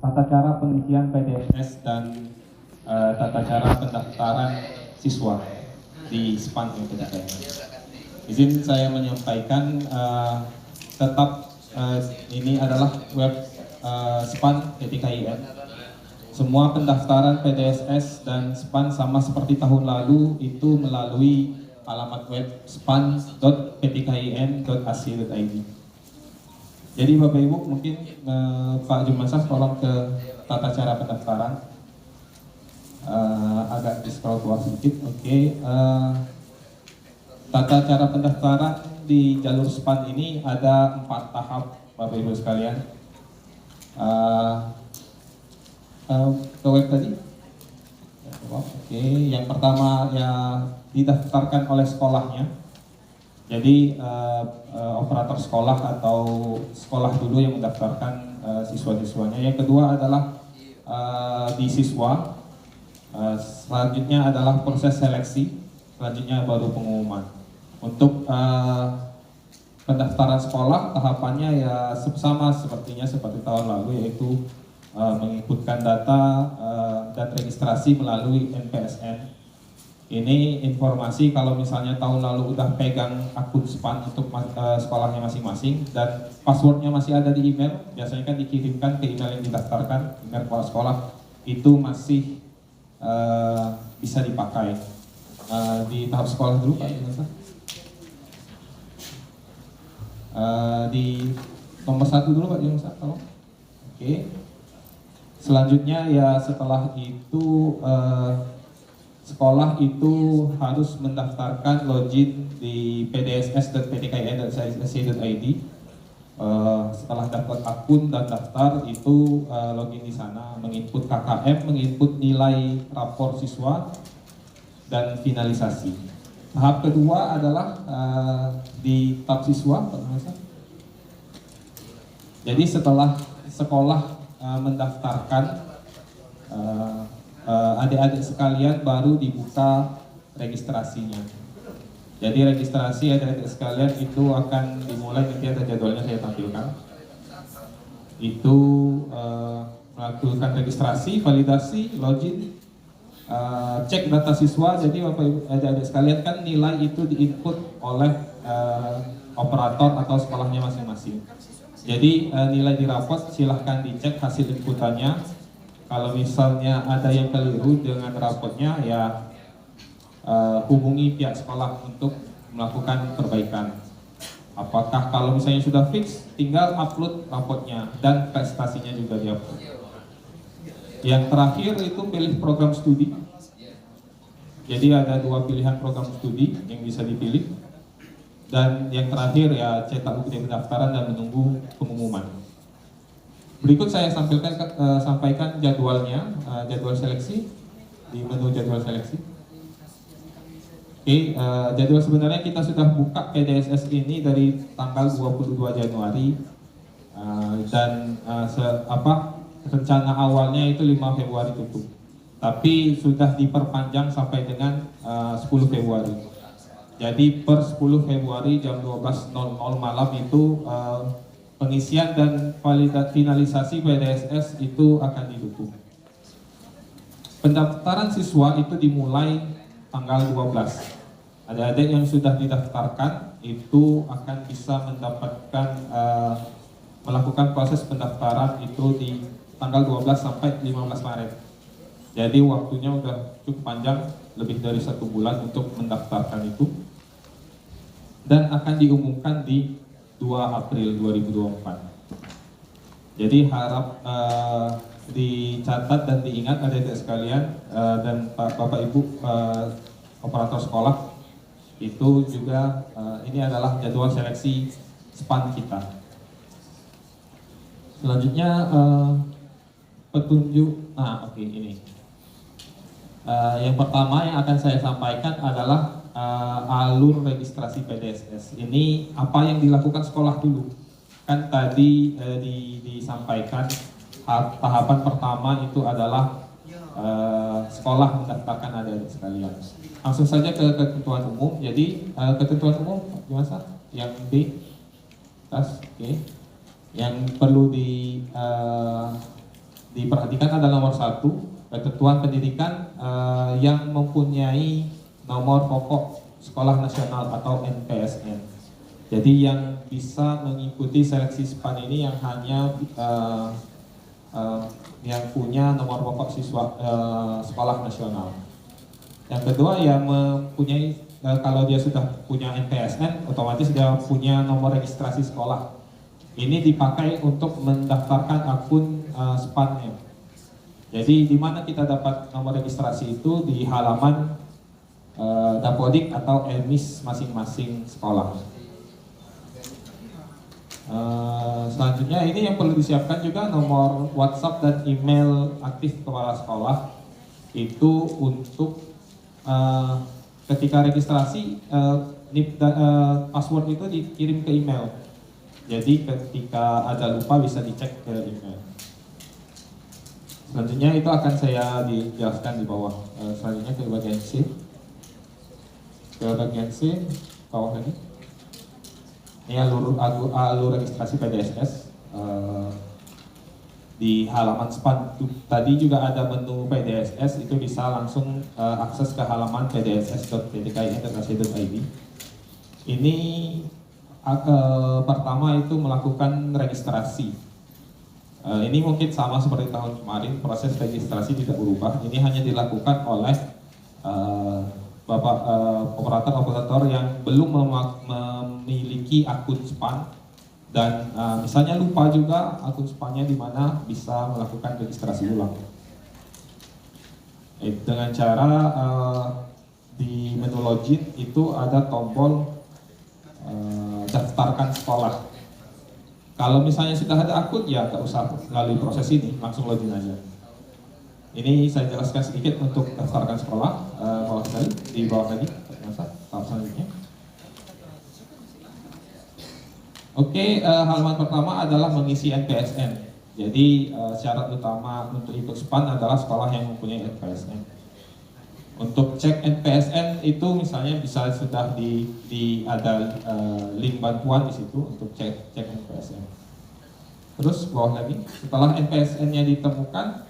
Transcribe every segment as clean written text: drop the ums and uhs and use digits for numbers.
tata cara pengisian PDSS dan tata cara pendaftaran siswa di SPAN PTKIN. Izin saya menyampaikan tetap ini adalah web SPAN PTKIN. Semua pendaftaran PDSS dan SPAN sama seperti tahun lalu itu melalui alamat web span.ptkin.ac.id. Jadi Bapak Ibu mungkin Pak Jumasah tolong ke tata cara pendaftaran. Agak di scroll ke bawah sedikit. Oke. Tata cara pendaftaran di jalur SPAN ini ada 4 tahap Bapak Ibu sekalian. Ke web tadi. Oke, yang pertama ya didaftarkan oleh sekolahnya. Jadi operator sekolah atau sekolah dulu yang mendaftarkan siswa-siswanya. Yang kedua adalah di siswa. Selanjutnya adalah proses seleksi. Selanjutnya baru pengumuman. Untuk pendaftaran sekolah tahapannya ya sama sepertinya seperti tahun lalu, yaitu menginputkan data dan registrasi melalui NPSN. Ini informasi kalau misalnya tahun lalu udah pegang akun SPAN untuk sekolahnya masing-masing dan passwordnya masih ada di email, biasanya kan dikirimkan ke email yang didaftarkan, email kepala sekolah, itu masih bisa dipakai. Di tahap sekolah dulu Pak Yunusa. Di nomor 1 dulu Pak Yunusa, tolong. Oke. Selanjutnya ya setelah itu sekolah itu harus mendaftarkan login di pdss.ptkin.ac.id. Setelah dapat akun dan daftar itu login di sana, menginput KKM, menginput nilai rapor siswa dan finalisasi. Tahap kedua adalah di tab siswa. Jadi setelah sekolah mendaftarkan adik-adik sekalian baru dibuka registrasinya. Jadi registrasi adik-adik sekalian itu akan dimulai, nanti ada jadwalnya saya tampilkan. Itu melakukan registrasi, validasi, login, cek data siswa. Jadi Bapak Ibu adik-adik sekalian kan nilai itu diinput oleh operator atau sekolahnya masing-masing. Jadi nilai di rapot silahkan dicek hasil inputannya. Kalau misalnya ada yang keliru dengan rapotnya ya hubungi pihak sekolah untuk melakukan perbaikan. Apakah kalau misalnya sudah fix, tinggal upload rapotnya dan prestasinya juga diupload. Yang terakhir itu pilih program studi. Jadi ada 2 pilihan program studi yang bisa dipilih. Dan yang terakhir ya cetak bukti pendaftaran dan menunggu pengumuman. Berikut saya sampaikan jadwalnya, jadwal seleksi di menu jadwal seleksi. Oke, jadwal sebenarnya kita sudah buka PDSS ini dari tanggal 22 Januari dan rencana awalnya itu 5 Februari tutup. Tapi sudah diperpanjang sampai dengan 10 Februari. Jadi per 10 Februari jam 12.00 malam itu pengisian dan finalisasi PDSS itu akan ditutup. Pendaftaran siswa itu dimulai tanggal 12. Adik-adik yang sudah didaftarkan itu akan bisa mendapatkan melakukan proses pendaftaran itu di tanggal 12 sampai 15 Maret. Jadi waktunya udah cukup panjang, lebih dari 1 bulan untuk mendaftarkan itu. Dan akan diumumkan di 2 April 2024. Jadi harap dicatat dan diingat adik-adik sekalian dan Bapak Ibu operator sekolah, itu juga ini adalah jadwal seleksi SPAN kita. Selanjutnya petunjuk, ini. Yang pertama yang akan saya sampaikan adalah alur registrasi PDSS. Ini apa yang dilakukan sekolah dulu. Kan tadi disampaikan tahapan pertama itu adalah sekolah mendaftarkan adik-adik sekalian. Langsung saja ke ketentuan umum. Jadi ketentuan umum gimana? Yang B, oke. Yang perlu diperhatikan adalah nomor 1, ketentuan pendidikan yang mempunyai nomor pokok sekolah nasional atau NPSN. Jadi yang bisa mengikuti seleksi SPAN ini yang hanya yang punya nomor pokok siswa sekolah nasional. Yang kedua yang mempunyai kalau dia sudah punya NPSN, otomatis dia punya nomor registrasi sekolah. Ini dipakai untuk mendaftarkan akun SPAN-nya. Jadi di mana kita dapat nomor registrasi itu di halaman Dapodik atau Elmis masing-masing sekolah. Selanjutnya ini yang perlu disiapkan juga nomor WhatsApp dan email aktif kepala sekolah. Itu untuk ketika registrasi password itu dikirim ke email. Jadi ketika ada lupa bisa dicek ke email. Selanjutnya itu akan saya dijelaskan di bawah. Selanjutnya ke bagian C. Ke bagian C, bawah lagi. Ini alur registrasi PDSS. Di halaman SPAN tadi juga ada menu PDSS, itu bisa langsung akses ke halaman pdss.pdkin.ac.id. Ini pertama itu melakukan registrasi. Ini mungkin sama seperti tahun kemarin, proses registrasi tidak berubah. Ini hanya dilakukan oleh operator yang belum memiliki akun SPAN. Dan misalnya lupa juga akun SPAN-nya di mana bisa melakukan registrasi ulang. Dengan cara di menu login itu ada tombol daftarkan sekolah. Kalau misalnya sudah ada akun, ya nggak usah melalui proses ini, langsung login aja. Ini saya jelaskan sedikit untuk daftarkan sekolah. Di bawah tadi, tahap selanjutnya. Oke, halaman pertama adalah mengisi NPSN. Jadi syarat utama untuk ikut SPAN adalah sekolah yang mempunyai NPSN. Untuk cek NPSN itu misalnya bisa sudah ada link bantuan di situ untuk cek NPSN. Terus bawah lagi, setelah NPSN-nya ditemukan,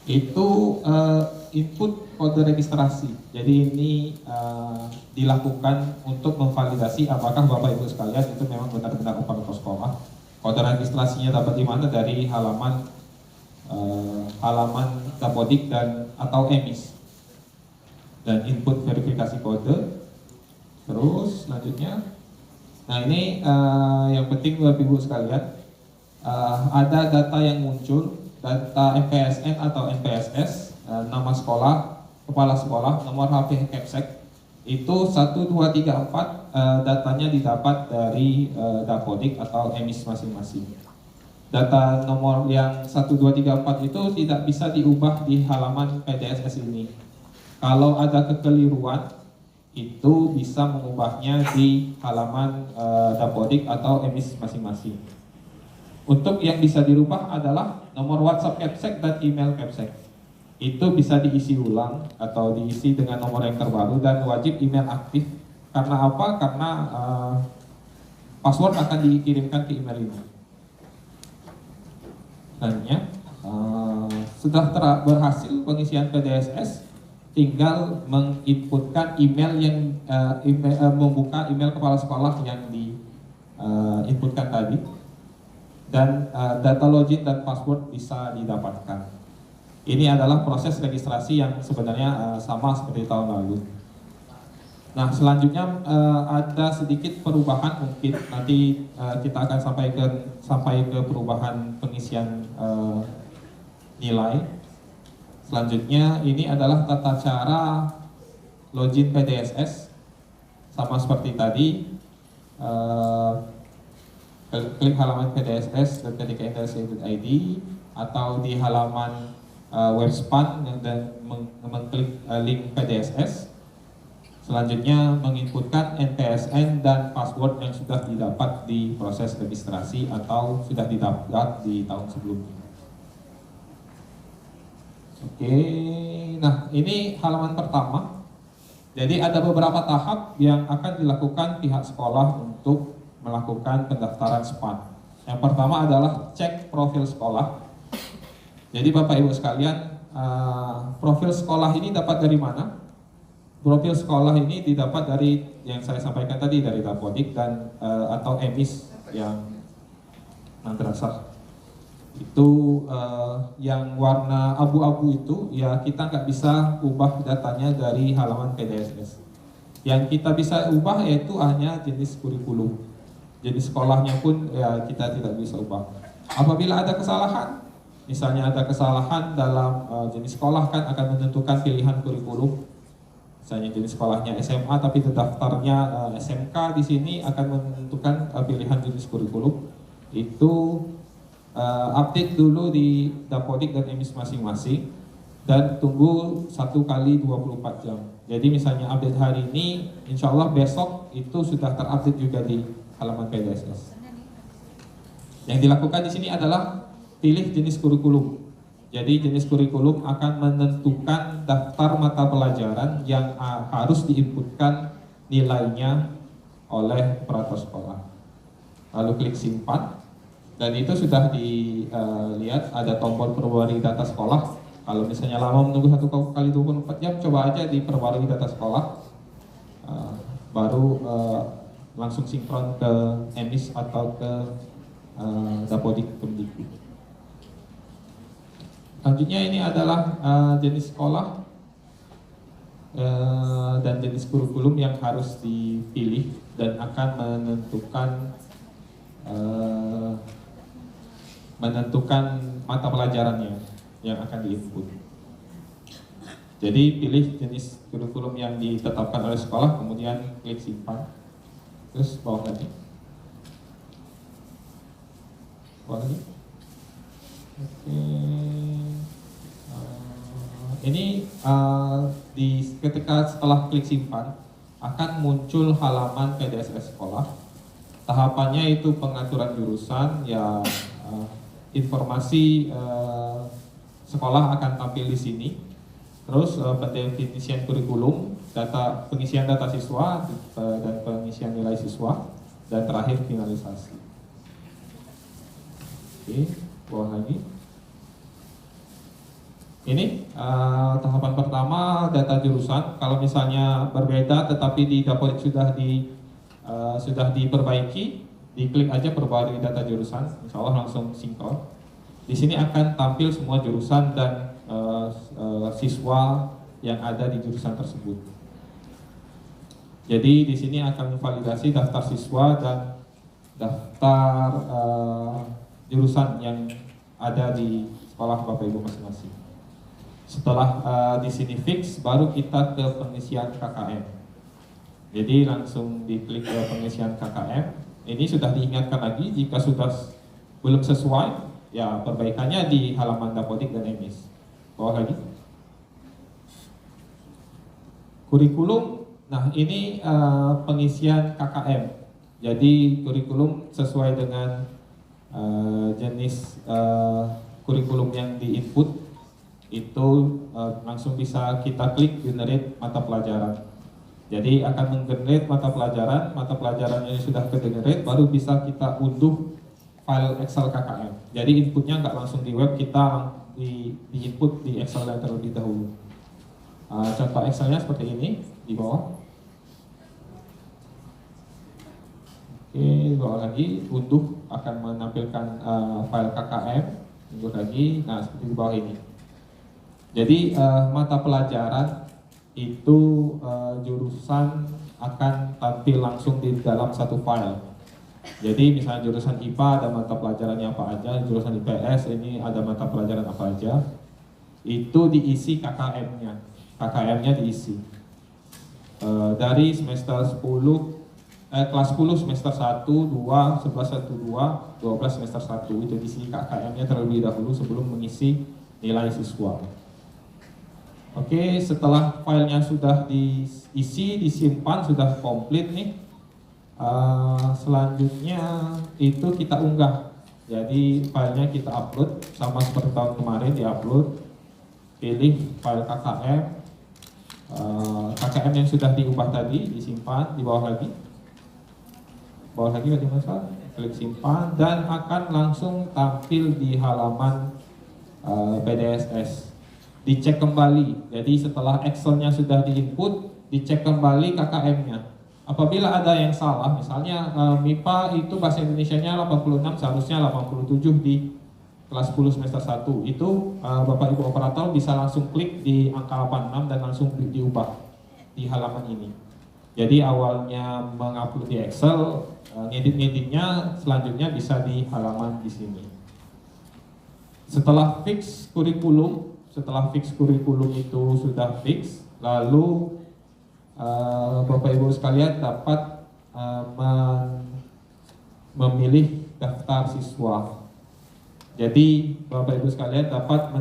itu input kode registrasi. Jadi ini dilakukan untuk memvalidasi apakah Bapak Ibu sekalian itu memang benar-benar operator sekolah. Kode registrasinya dapat di mana? Dari halaman Dapodik dan atau EMIS. Dan input verifikasi kode. Terus selanjutnya, nah ini yang penting Bapak Ibu sekalian, ada data yang muncul, data NPSN atau NPSS, nama sekolah, kepala sekolah, nomor HP Capsek, itu 1, 2, 3, 4 datanya didapat dari Dapodik atau EMIS masing-masing. Data nomor yang 1, 2, 3, 4 itu tidak bisa diubah di halaman PDSS ini. Kalau ada kekeliruan, itu bisa mengubahnya di halaman Dapodik atau EMIS masing-masing. Untuk yang bisa dirubah adalah nomor WhatsApp Capsek dan email Capsek. Itu bisa diisi ulang atau diisi dengan nomor yang terbaru dan wajib email aktif. Karena apa? Karena password akan dikirimkan ke email ini. Selanjutnya, sudah berhasil pengisian PDSS, tinggal menginputkan email yang membuka email kepala sekolah yang diinputkan tadi. Dan data login dan password bisa didapatkan. Ini adalah proses registrasi yang sebenarnya sama seperti tahun lalu. Nah, selanjutnya ada sedikit perubahan, mungkin nanti kita akan sampai ke perubahan pengisian nilai. Selanjutnya ini adalah tata cara login PDSS, sama seperti tadi. Klik halaman PDSS.pdkin.ac.id atau di halaman web SPAN dan mengklik link PDSS. Selanjutnya menginputkan NPSN dan password yang sudah didapat di proses registrasi atau sudah didapat di tahun sebelumnya. Oke, nah ini halaman pertama. Jadi ada beberapa tahap yang akan dilakukan pihak sekolah untuk melakukan pendaftaran SPAN. Yang pertama adalah cek profil sekolah. Jadi Bapak Ibu sekalian, profil sekolah ini dapat dari mana? Profil sekolah ini didapat dari yang saya sampaikan tadi, dari Dapodik dan atau emis yang madrasah. Itu yang warna abu-abu itu ya kita nggak bisa ubah datanya dari halaman PDSS. Yang kita bisa ubah yaitu hanya jenis kurikulum. Jenis sekolahnya pun ya kita tidak bisa ubah. Apabila ada kesalahan, misalnya ada kesalahan dalam jenis sekolah kan akan menentukan pilihan kurikulum. Misalnya jenis sekolahnya SMA tapi daftarnya SMK, di sini akan menentukan pilihan jenis kurikulum. Itu update dulu di Dapodik dan emis masing-masing dan tunggu 1 kali 24 jam. Jadi misalnya update hari ini, insya Allah besok itu sudah terupdate juga di halaman PDSS. Yang dilakukan di sini adalah pilih jenis kurikulum. Jadi jenis kurikulum akan menentukan daftar mata pelajaran yang harus diinputkan nilainya oleh operator sekolah. Lalu klik simpan, dan itu sudah dilihat ada tombol perbarui data sekolah. Kalau misalnya lama menunggu 1 kali 24 jam, coba aja diperbarui data sekolah, baru langsung sinkron ke emis atau ke Dapodik Kemdikbud. Selanjutnya ini adalah jenis sekolah dan jenis kurikulum yang harus dipilih dan akan menentukan mata pelajarannya yang akan diinput. Jadi pilih jenis kurikulum yang ditetapkan oleh sekolah, kemudian klik simpan, terus bawah lagi. Oke. Ini ketika setelah klik simpan akan muncul halaman PDSS sekolah. Tahapannya itu pengaturan jurusan, ya informasi sekolah akan tampil di sini. Terus pendefinisian kurikulum, pengisian data siswa dan pengisian nilai siswa, dan terakhir finalisasi. Oke, bawah lagi. Ini tahapan pertama, data jurusan. Kalau misalnya berbeda tetapi di Dapodik sudah diperbaiki, diklik aja perbarui data jurusan, insya Allah langsung sinkron. Di sini akan tampil semua jurusan dan siswa yang ada di jurusan tersebut. Jadi di sini akan memvalidasi daftar siswa dan daftar jurusan yang ada di sekolah Bapak Ibu masing-masing. Setelah di sini fix, baru kita ke pengisian KKM. Jadi langsung diklik ke pengisian KKM. Ini sudah diingatkan lagi, jika sudah belum sesuai, ya perbaikannya di halaman Dapodik dan emis. Bawah lagi. Kurikulum, nah ini pengisian KKM. Jadi kurikulum sesuai dengan jenis kurikulum yang diinput, itu langsung bisa kita klik generate mata pelajaran. Jadi akan menggenerate mata pelajaran yang sudah ke-generate, baru bisa kita unduh file Excel KKM. Jadi inputnya nggak langsung di web, kita di input di Excel yang terlebih dahulu. Contoh Excelnya seperti ini di bawah. Oke, di bawah lagi unduh akan menampilkan file KKM. Unduh lagi, nah seperti di bawah ini. Jadi mata pelajaran itu jurusan akan tampil langsung di dalam satu file. Jadi misalnya jurusan IPA ada mata pelajarannya apa aja, jurusan IPS ini ada mata pelajaran apa aja, itu diisi KKM-nya. KKM-nya diisi dari semester 10, kelas 10 semester 1, 2, 11, 1, 2, 12 semester 1, itu diisi KKM-nya terlebih dahulu sebelum mengisi nilai siswa. Oke, setelah filenya sudah diisi, disimpan, sudah komplit nih, selanjutnya itu kita unggah. Jadi filenya kita upload, sama seperti tahun kemarin diupload. Pilih file KKM, KKM yang sudah diubah tadi disimpan di bawah lagi. Bawah lagi bagaimana? klik simpan dan akan langsung tampil di halaman PDSS. Dicek kembali, jadi setelah Excel-nya sudah diinput, dicek kembali KKM-nya. Apabila ada yang salah, misalnya MIPA itu bahasa Indonesianya 86, seharusnya 87 di kelas 10 semester 1. Itu Bapak Ibu operator bisa langsung klik di angka 86 dan langsung diubah di halaman ini. Jadi awalnya mengupload di Excel, ngedit-ngeditnya selanjutnya bisa di halaman di sini. Setelah fix kurikulum itu sudah fix, lalu Bapak Ibu sekalian dapat memilih daftar siswa. Jadi Bapak Ibu sekalian dapat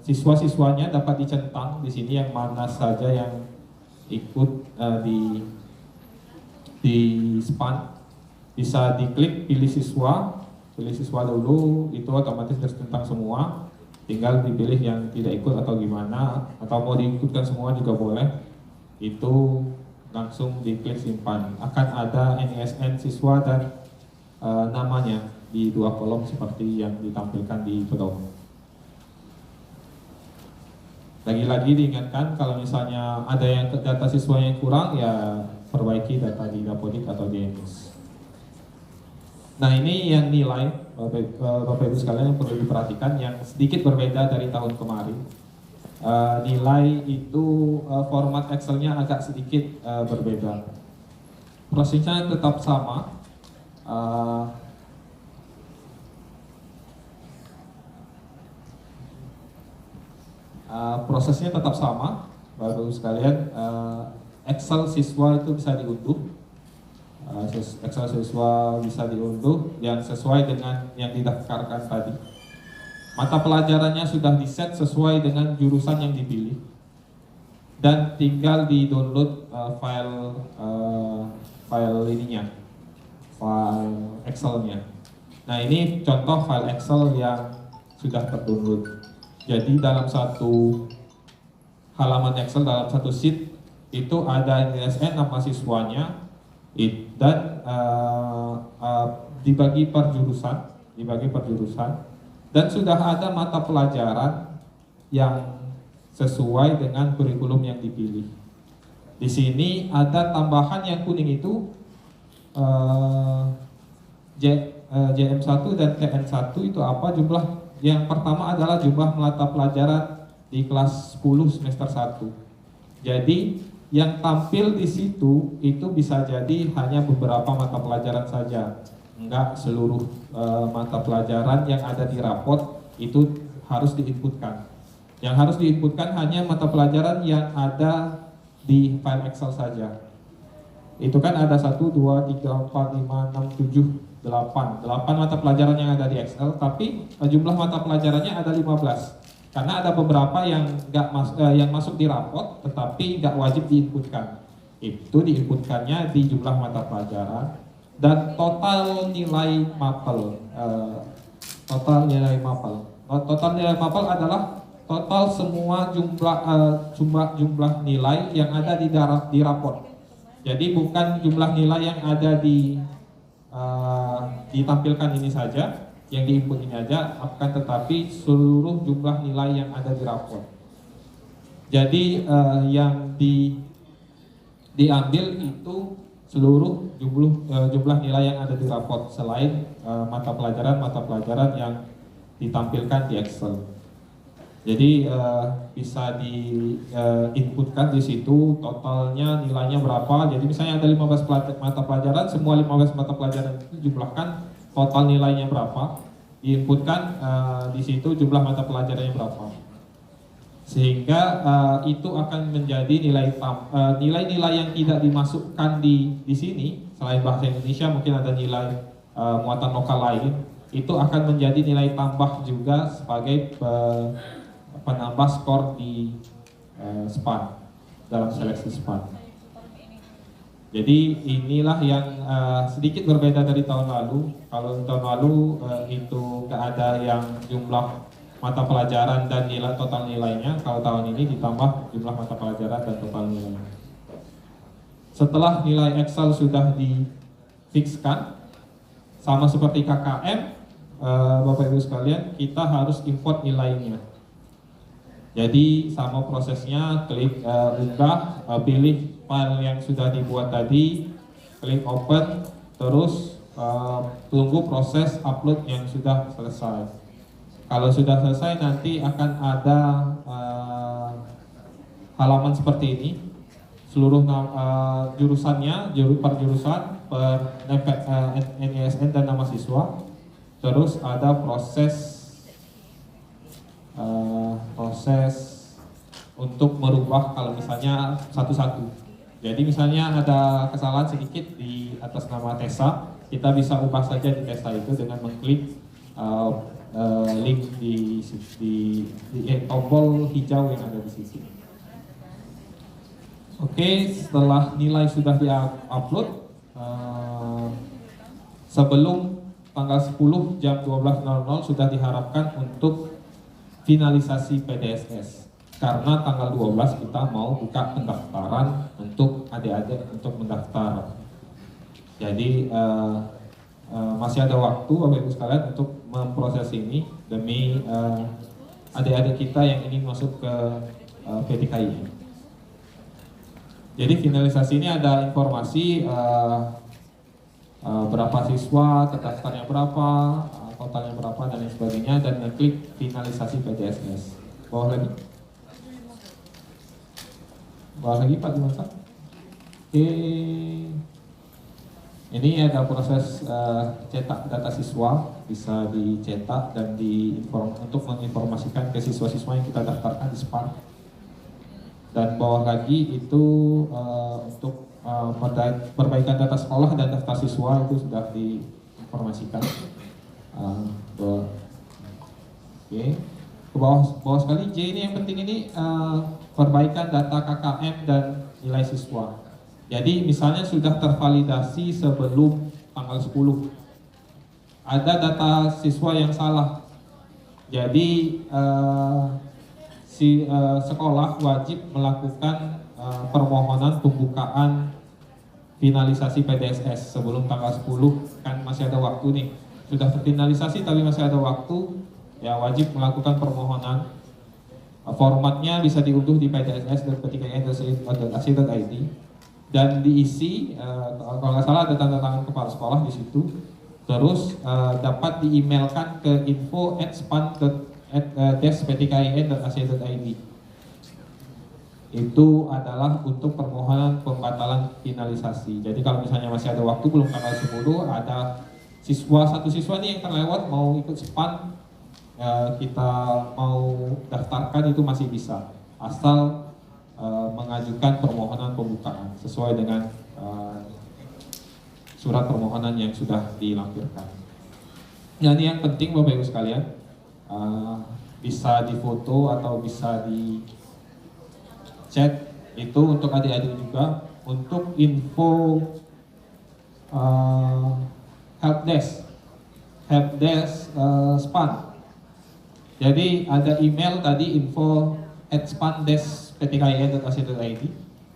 siswa-siswanya dapat dicentang di sini yang mana saja yang ikut di span. Bisa diklik pilih siswa dulu, itu otomatis tercentang semua. Tinggal dipilih yang tidak ikut atau gimana, atau mau diikutkan semua juga boleh. Itu langsung diklik simpan. Akan ada NISN siswa dan namanya di 2 kolom seperti yang ditampilkan di pedoman. Lagi-lagi diingatkan kalau misalnya ada yang data siswa yang kurang, ya perbaiki data di Dapodik atau di EMIS. Nah, ini yang nilai Bapak Ibu sekalian yang perlu diperhatikan yang sedikit berbeda dari tahun kemarin. Nilai itu format Excel-nya agak sedikit berbeda. Prosesnya tetap sama. Prosesnya tetap sama, Bapak Ibu sekalian. Excel siswa itu bisa diunduh. Excel siswa bisa diunduh yang sesuai dengan yang didaftarkan tadi. Mata pelajarannya sudah di-set sesuai dengan jurusan yang dipilih. Dan tinggal di-download file ininya, file Excel-nya. Nah, ini contoh file Excel yang sudah terdownload. Jadi dalam satu halaman Excel, dalam satu sheet itu ada NISN, nama siswanya, dan dibagi per jurusan, dan sudah ada mata pelajaran yang sesuai dengan kurikulum yang dipilih. Di sini ada tambahan yang kuning itu JM1 dan TN1 itu apa jumlah? Yang pertama adalah jumlah mata pelajaran di kelas 10 semester 1. Jadi yang tampil di situ itu bisa jadi hanya beberapa mata pelajaran saja, enggak seluruh mata pelajaran yang ada di rapot itu harus diinputkan. Yang harus diinputkan hanya mata pelajaran yang ada di file Excel saja. Itu kan ada 1, 2, 3, 4, 5, 6, 7, 8 mata pelajaran yang ada di Excel, tapi jumlah mata pelajarannya ada 15. Karena ada beberapa yang yang masuk di rapot tetapi nggak wajib diinputkan. Itu diinputkannya di jumlah mata pelajaran dan total nilai mapel. Total nilai mapel adalah total semua jumlah nilai yang ada di rapot. Jadi bukan jumlah nilai yang ada ditampilkan ini saja, yang diinput ini aja, akan tetapi seluruh jumlah nilai yang ada di rapor. Jadi yang diambil itu seluruh jumlah nilai yang ada di rapor selain mata pelajaran yang ditampilkan di Excel. Jadi bisa diinputkan di situ totalnya nilainya berapa. Jadi misalnya ada 15 mata pelajaran, semua 15 mata pelajaran itu jumlahkan total nilainya berapa, diinputkan di situ jumlah mata pelajarannya berapa, sehingga itu akan menjadi nilai-nilai yang tidak dimasukkan di sini. Selain bahasa Indonesia mungkin ada nilai muatan lokal lain, itu akan menjadi nilai tambah juga sebagai penambah skor di SPAN, dalam seleksi SPAN. Jadi inilah yang sedikit berbeda dari tahun lalu. Kalau tahun lalu itu nggak ada yang jumlah mata pelajaran dan nilai total nilainya. Kalau tahun ini ditambah jumlah mata pelajaran dan total nilainya. Setelah nilai Excel sudah fixkan, sama seperti KKM, Bapak Ibu sekalian, kita harus import nilainya. Jadi sama prosesnya, klik unggah, pilih file yang sudah dibuat tadi, klik open, terus tunggu proses upload yang sudah selesai. Kalau sudah selesai nanti akan ada halaman seperti ini, seluruh jurusannya, per jurusan, per NISN dan nama siswa. Terus ada proses untuk merubah kalau misalnya satu-satu. Jadi misalnya ada kesalahan sedikit di atas nama TESA, kita bisa ubah saja di TESA itu dengan mengklik link di tombol hijau yang ada di sisi. Oke, setelah nilai sudah di-upload, sebelum tanggal 10 jam 12.00 sudah diharapkan untuk finalisasi PDSS. Karena tanggal 12 kita mau buka pendaftaran untuk adik-adik untuk mendaftar. Jadi masih ada waktu Bapak Ibu sekalian untuk memproses ini demi adik-adik kita yang ingin masuk ke PTKI. Jadi finalisasi ini ada informasi berapa siswa, terdaftarnya berapa, totalnya berapa dan lain sebagainya, dan ngeklik finalisasi PDSS. Bawah lagi. Bawah lagi Pak Dimansa. Oke. Ini ada proses cetak data siswa, bisa dicetak dan untuk menginformasikan ke siswa-siswa yang kita daftarkan di SPAN. Dan bawah lagi itu untuk perbaikan data sekolah dan daftar siswa itu sudah diinformasikan. Oke. Ke bawah sekali J ini yang penting ini perbaikan data KKM dan nilai siswa. Jadi misalnya sudah tervalidasi sebelum tanggal 10, ada data siswa yang salah. Jadi sekolah wajib melakukan permohonan pembukaan finalisasi PDSS sebelum tanggal 10, kan masih ada waktu nih. Sudah terfinalisasi tapi masih ada waktu, ya wajib melakukan permohonan. Formatnya bisa diunduh di pdss.p3i.ac.id dan diisi, kalau nggak salah ada tanda tangan kepala sekolah di situ. Terus dapat diemailkan ke info@span.ptkin.ac.id. Itu adalah untuk permohonan pembatalan finalisasi. Jadi kalau misalnya masih ada waktu belum tanggal 10, ada satu siswa nih yang terlewat mau ikut SPAN, kita mau daftarkan itu masih bisa, asal mengajukan permohonan pembukaan sesuai dengan surat permohonan yang sudah dilampirkan. Nah, ini yang penting Bapak Ibu sekalian, bisa difoto atau bisa di chat itu untuk adik-adik juga. Untuk info helpdesk SPAN. Jadi ada email tadi info@span-ptkin.ac.id.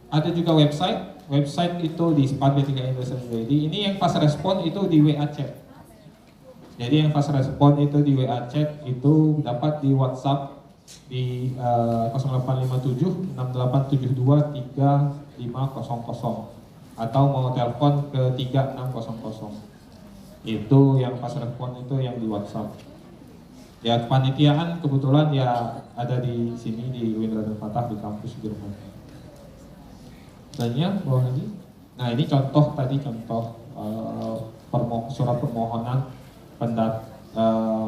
Ada juga website itu di span.ptkin.ac.id. Ini yang fast respon itu di WA chat. Jadi yang fast respon itu di WA chat itu dapat di WhatsApp di 0857 6872 3500 atau mau telepon ke 3600. Itu yang fast respon itu yang di WhatsApp. Ya, kepanitiaan kebetulan ya ada di sini di Windra dan Fatah di kampus Jerman. Selanjutnya bawah lagi. Nah, ini contoh surat permohonan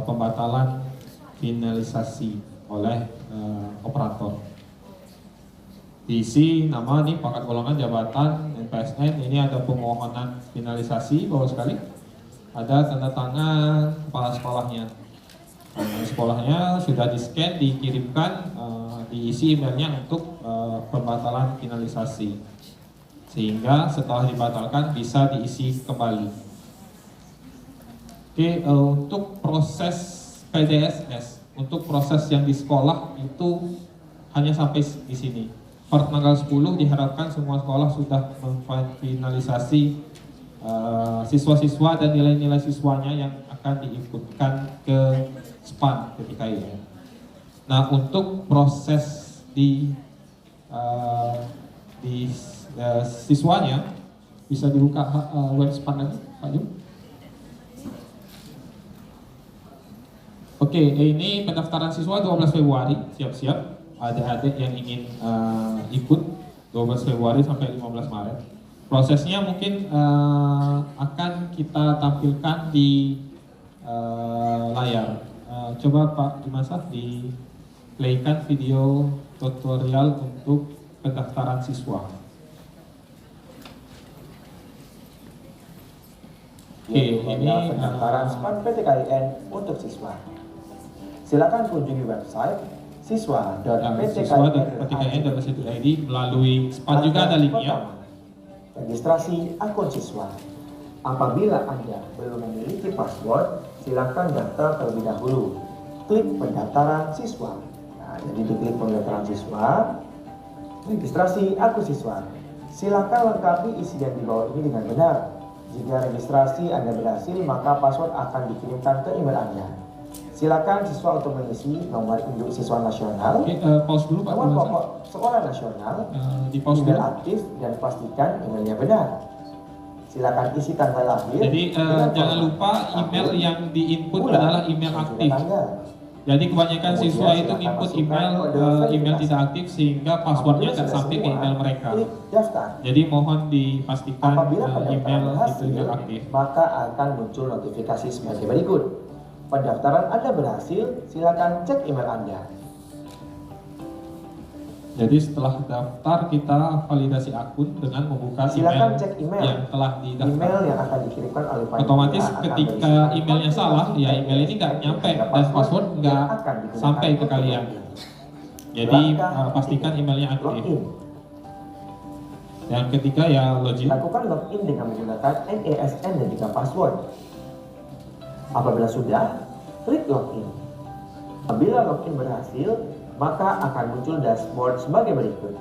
pembatalan finalisasi oleh operator. Diisi nama nih, pangkat golongan, jabatan, NPSN. Ini ada permohonan finalisasi bawah sekali. Ada tanda tangan kepala sekolahnya. Sekolahnya sudah di-scan, dikirimkan, diisi emailnya untuk pembatalan finalisasi, sehingga setelah dibatalkan bisa diisi kembali. Oke, untuk proses PDSS, untuk proses yang di sekolah itu hanya sampai di sini. Per tanggal 10 diharapkan semua sekolah sudah memfinalisasi siswa-siswa dan nilai-nilai siswanya yang akan diikutkan ke SPAN ketika ini. Nah, untuk proses di siswanya bisa dibuka web SPAN lagi, Pak Jum. Oke, ini pendaftaran siswa 12 Februari, siap-siap. Adik-adik yang ingin ikut 12 Februari sampai 15 Maret. Prosesnya mungkin akan kita tampilkan di layar. Coba Pak Dimasaf di playkan video tutorial untuk pendaftaran siswa. Oke, ini pendaftaran SPAN PTKIN untuk siswa. Silakan kunjungi website siswa.ptkn.ac.id melalui SPAN juga ada linknya. Registrasi akun siswa. Apabila Anda belum memiliki password, silakan daftar terlebih dahulu. Klik pendaftaran siswa. Nah, jadi diklik pendaftaran siswa, registrasi akun siswa. Silakan lengkapi isian di bawah ini dengan benar. Jika registrasi Anda berhasil, maka password akan dikirimkan ke email Anda. Silakan siswa untuk mengisi nomor induk siswa nasional, pause dulu Pak, nomor pokok sekolah nasional, di-pause email dulu. aktif, dan pastikan emailnya benar. Silakan isi tanggal lahir. Jadi jangan lupa email yang diinput adalah email aktif. Jadi kebanyakan siswa itu input email tidak aktif sehingga passwordnya tidak sampai ke email mereka. Jadi mohon dipastikan email itu email aktif. Maka akan muncul notifikasi sebagai berikut. Pendaftaran Anda berhasil, silakan cek email Anda. Jadi setelah daftar kita validasi akun dengan membuka silakan email, cek email yang telah didaftar. Email yang akan dikirimkan oleh panitia otomatis ketika emailnya salah, ya email ini nggak nyampe dan password nggak sampai ke kalian. Jadi pastikan emailnya aktif. Yang ketiga ya login. Lakukan login dengan menggunakan NASN dan juga password. Apabila sudah, klik login. Apabila login berhasil, maka akan muncul dashboard sebagai berikut.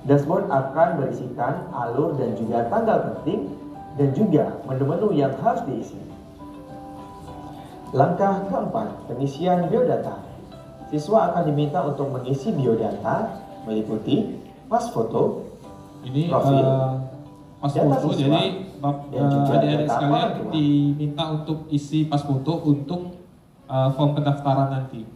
Dashboard akan berisikan alur dan juga tanggal penting dan juga menu-menu yang harus diisi. Langkah keempat, pengisian biodata. Siswa akan diminta untuk mengisi biodata meliputi pas foto, ini profil, pas data foto. siswa, Jadi dan juga adik-adik data sekalian orang tua. diminta untuk isi pas foto untuk form pendaftaran nanti.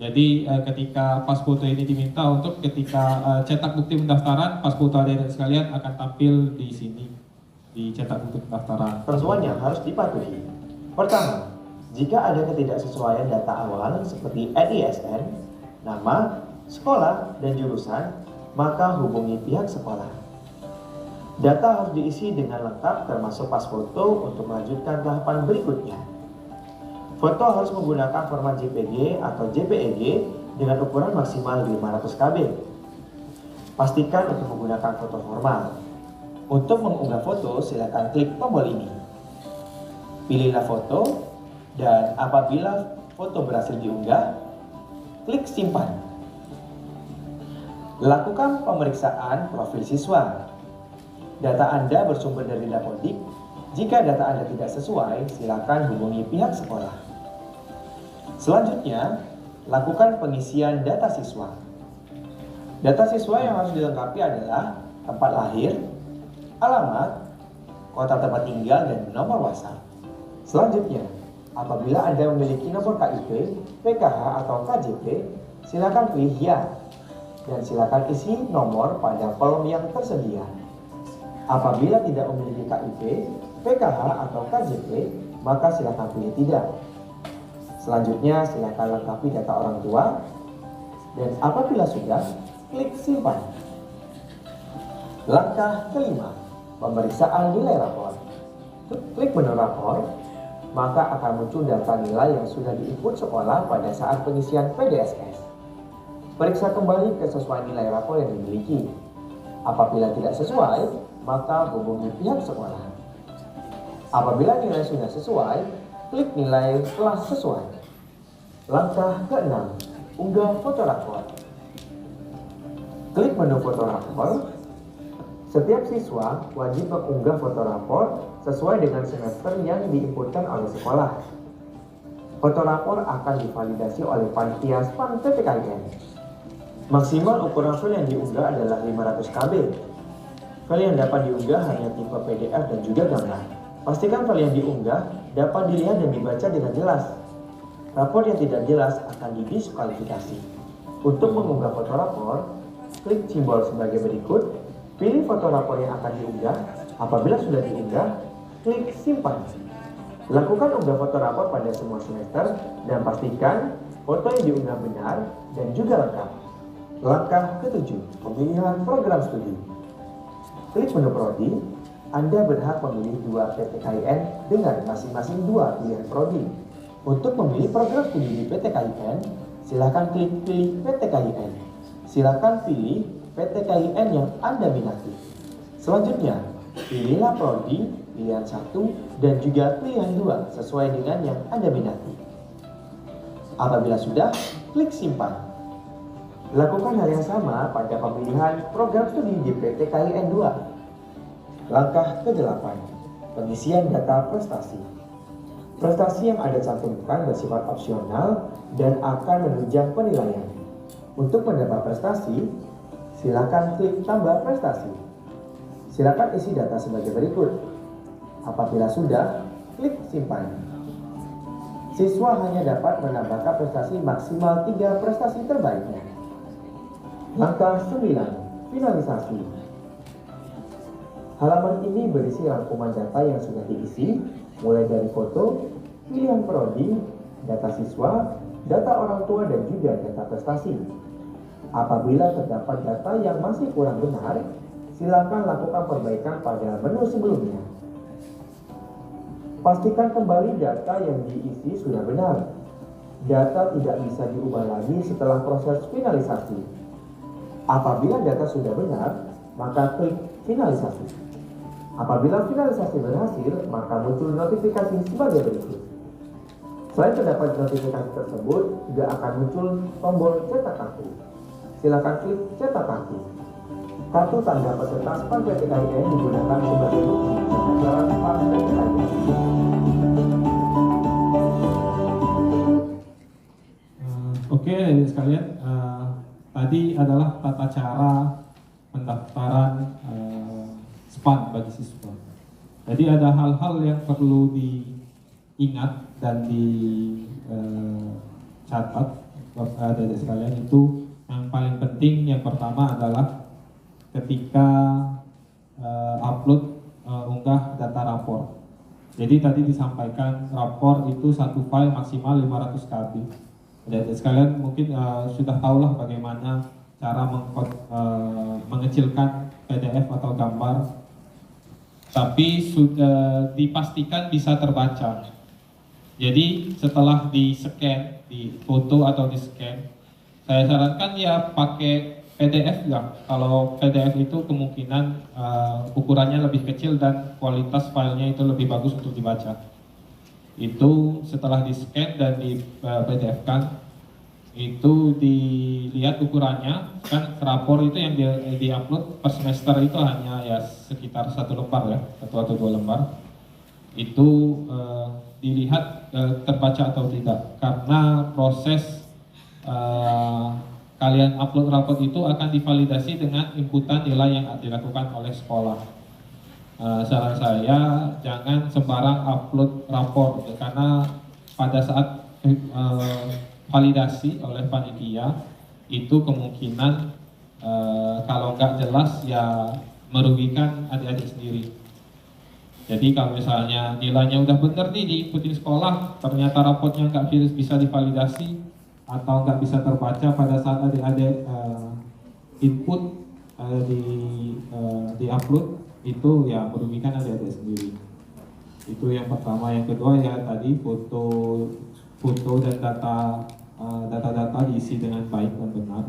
Jadi ketika pas foto ini diminta untuk ketika cetak bukti pendaftaran, pas foto adik-adik sekalian akan tampil di sini di cetak bukti pendaftaran. Ketentuan yang harus dipatuhi. Pertama, jika ada ketidaksesuaian data awal seperti NISN, nama, sekolah, dan jurusan, maka hubungi pihak sekolah. Data harus diisi dengan lengkap termasuk pas foto untuk melanjutkan tahapan berikutnya. Foto harus menggunakan format JPG atau JPEG dengan ukuran maksimal 500 KB. Pastikan untuk menggunakan foto formal. Untuk mengunggah foto, silakan klik tombol ini. Pilihlah foto, dan apabila foto berhasil diunggah, klik simpan. Lakukan pemeriksaan profil siswa. Data Anda bersumber dari Dapodik. Jika data Anda tidak sesuai, silakan hubungi pihak sekolah. Selanjutnya, lakukan pengisian data siswa. Data siswa yang harus dilengkapi adalah tempat lahir, alamat, kota tempat tinggal, dan nomor WhatsApp. Selanjutnya, apabila Anda memiliki nomor KIP, PKH, atau KJP, silakan pilih ya, dan silakan isi nomor pada kolom yang tersedia. Apabila tidak memiliki KIP, PKH, atau KJP, maka silakan pilih tidak. Selanjutnya, silakan lengkapi data orang tua, dan apabila sudah, klik simpan. Langkah kelima, pemeriksaan nilai rapor. Klik menu rapor, maka akan muncul data nilai yang sudah diinput sekolah pada saat pengisian PDSS. Periksa kembali kesesuaian nilai rapor yang dimiliki. Apabila tidak sesuai, maka hubungi pihak sekolah. Apabila nilai sudah sesuai, klik nilai telah sesuai. Langkah ke-6, unggah foto rapor. Klik menu foto rapor. Setiap siswa wajib mengunggah foto rapor sesuai dengan semester yang diinputkan oleh sekolah. Foto rapor akan divalidasi oleh panitia SPAN PTKIN. Maksimal ukuran file yang diunggah adalah 500 KB. File yang dapat diunggah hanya tipe PDF dan juga gambar. Pastikan file yang diunggah dapat dilihat dan dibaca dengan jelas. Rapor yang tidak jelas akan didiskualifikasi. Untuk mengunggah foto rapor, klik simbol sebagai berikut. Pilih foto rapor yang akan diunggah. Apabila sudah diunggah, klik simpan. Lakukan unggah foto rapor pada semua semester dan pastikan foto yang diunggah benar dan juga lengkap. Langkah ketujuh, pemilihan program studi. Klik menu prodi. Anda berhak memilih 2 PTKIN dengan masing-masing 2 pilihan prodi. Untuk memilih program studi di PTKIN, silakan klik pilih PTKIN. Silakan pilih PTKIN yang Anda minati. Selanjutnya, pilihlah prodi pilihan 1 dan juga pilihan 2 sesuai dengan yang Anda minati. Apabila sudah, klik simpan. Lakukan hal yang sama pada pemilihan program studi di PTKIN 2. Langkah ke-8, pengisian data prestasi. Prestasi yang Anda cantumkan bersifat opsional dan akan menunjang penilaian. Untuk mendapat prestasi, silakan klik tambah prestasi. Silakan isi data sebagai berikut. Apabila sudah, klik simpan. Siswa hanya dapat menambahkan prestasi maksimal 3 prestasi terbaiknya. Langkah 9, finalisasi. Halaman ini berisi rangkuman data yang sudah diisi, mulai dari foto, pilihan prodi, data siswa, data orang tua dan juga data prestasi. Apabila terdapat data yang masih kurang benar, silakan lakukan perbaikan pada menu sebelumnya. Pastikan kembali data yang diisi sudah benar. Data tidak bisa diubah lagi setelah proses finalisasi. Apabila data sudah benar, maka klik finalisasi. Apabila finalisasi berhasil, maka muncul notifikasi sebagai berikut. Selain terdapat notifikasi tersebut, juga akan muncul tombol cetak kartu. Silakan klik cetak kartu. Kartu tanda peserta SPAN PTKIN digunakan sebagai bukti pendaftaran SPAN PTKIN. Oke, adik sekalian, tadi adalah tata cara pendaftaran SPAN bagi siswa. Jadi ada hal-hal yang perlu diingat dan dicatat, adik sekalian. Itu yang paling penting. Yang pertama adalah ketika upload unggah data rapor. Jadi tadi disampaikan rapor itu satu file maksimal 500 KB. Dan sekalian mungkin sudah tahulah bagaimana cara mengecilkan PDF atau gambar, tapi sudah dipastikan bisa terbaca. Jadi setelah di-scan, di foto atau di-scan, saya sarankan ya pakai PDF ya. Kalau PDF itu kemungkinan ukurannya lebih kecil dan kualitas filenya itu lebih bagus untuk dibaca. Itu setelah di-scan dan di PDF kan, itu dilihat ukurannya. Kan rapor itu yang di-upload per semester itu hanya ya sekitar 1 lembar ya, 1 atau 2 lembar. Itu dilihat terbaca atau tidak, karena proses kalian upload rapor itu akan divalidasi dengan inputan nilai yang dilakukan oleh sekolah. Saran saya jangan sembarang upload rapor, karena pada saat validasi oleh panitia itu kemungkinan kalau nggak jelas ya merugikan adik-adik sendiri. Jadi kalau misalnya nilainya udah bener nih diikutin sekolah, ternyata raportnya nggak bisa divalidasi atau nggak bisa terbaca pada saat adik-adik input di upload, itu ya merugikan adik-adik sendiri. Itu yang pertama. Yang kedua ya tadi foto dan data diisi dengan baik dan benar.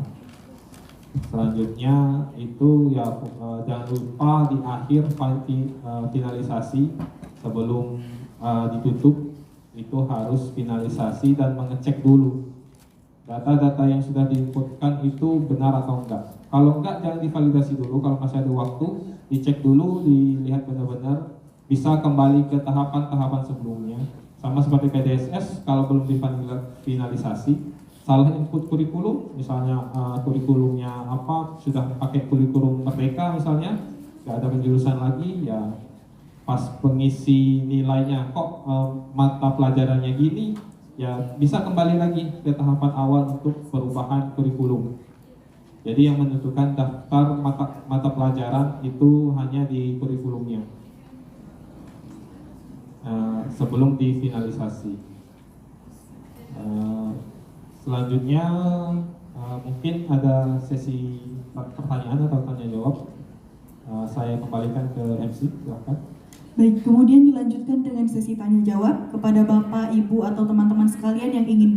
Selanjutnya itu ya jangan lupa di akhir finalisasi sebelum ditutup itu harus finalisasi dan mengecek dulu data-data yang sudah diinputkan itu benar atau enggak. Kalau enggak jangan divalidasi dulu, kalau masih ada waktu dicek dulu, dilihat benar-benar bisa kembali ke tahapan-tahapan sebelumnya. Sama seperti PDSS, kalau belum difinalisasi, salah input kurikulum, misalnya kurikulumnya apa, sudah pakai kurikulum merdeka misalnya, nggak ada penjurusan lagi, ya pas pengisi nilainya kok mata pelajarannya gini, ya bisa kembali lagi ke tahapan awal untuk perubahan kurikulum. Jadi yang menentukan daftar mata pelajaran itu hanya di kurikulumnya sebelum difinalisasi. Selanjutnya mungkin ada sesi pertanyaan atau tanya jawab. Saya kembalikan ke MC, silakan. Baik, kemudian dilanjutkan dengan sesi tanya jawab kepada Bapak, Ibu, atau teman-teman sekalian yang ingin